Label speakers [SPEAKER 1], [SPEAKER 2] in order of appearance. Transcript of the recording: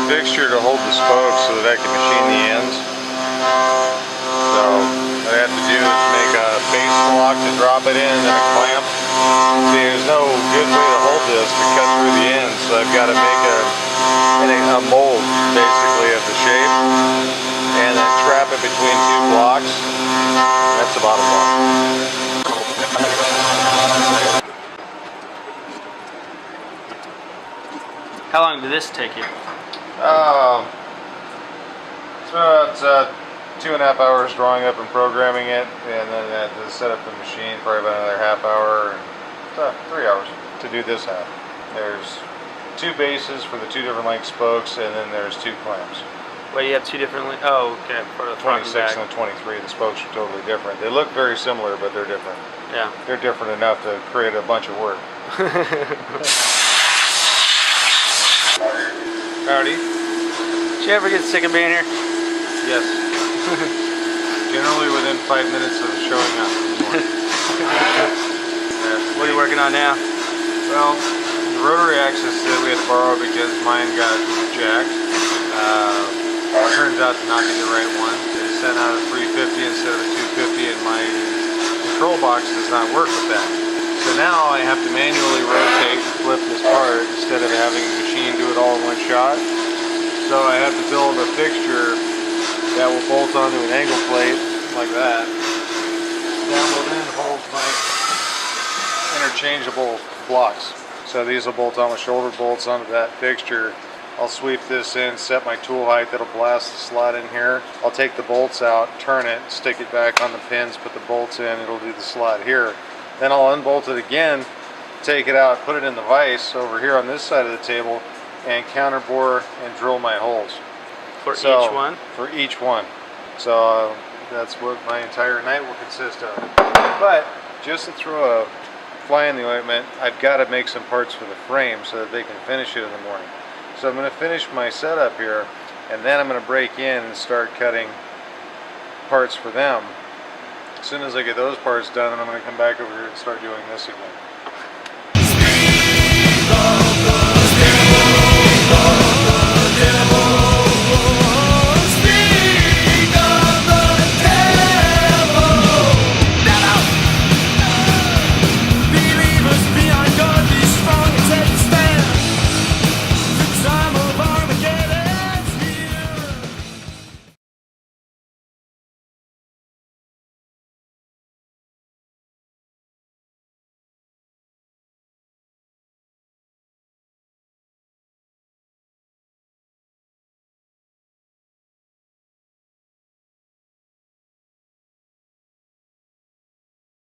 [SPEAKER 1] fixture to hold the spokes so that I can machine the ends. So what I have to do is make a base block to drop it in and then a clamp. See, there's no good way to hold this to cut through the ends, so I've got to make a mold basically of the shape and then trap it between two blocks. That's the bottom block.
[SPEAKER 2] How long did this take you?
[SPEAKER 1] It's about 2.5 hours drawing up and programming it, and then I had to set up the machine probably about another half hour, and 3 hours to do this half. There's 2 bases for the 2 different length spokes, and then there's 2 clamps.
[SPEAKER 2] Well, you have 2 different. Oh, okay. For the
[SPEAKER 1] 26 and the 23, the spokes are totally different. They look very similar, but they're different.
[SPEAKER 2] Yeah.
[SPEAKER 1] They're different enough to create a bunch of work. Howdy.
[SPEAKER 2] Did you ever get sick of being here?
[SPEAKER 1] Yes. Generally within 5 minutes of showing up.
[SPEAKER 2] What are you working on now?
[SPEAKER 1] Well, the rotary axis that we had to borrow because mine got jacked. Turns out to not be the right one. They sent out a 350 instead of a 250, and my control box does not work with that. So now I have to manually rotate and flip this part instead of having a machine do it all in one shot. So I have to build a fixture that will bolt onto an angle plate like that. That will then hold my interchangeable blocks. So these will bolt on with shoulder bolts onto that fixture. I'll sweep this in, set my tool height that'll blast the slot in here. I'll take the bolts out, turn it, stick it back on the pins, put the bolts in, it'll do the slot here. Then I'll unbolt it again, take it out, put it in the vise over here on this side of the table, and counterbore and drill my holes.
[SPEAKER 2] For each one?
[SPEAKER 1] For each one. So that's what my entire night will consist of. But just to throw a fly in the ointment, I've got to make some parts for the frame so that they can finish it in the morning. So I'm going to finish my setup here, and then I'm going to break in and start cutting parts for them. As soon as I get those parts done, then I'm going to come back over here and start doing this again.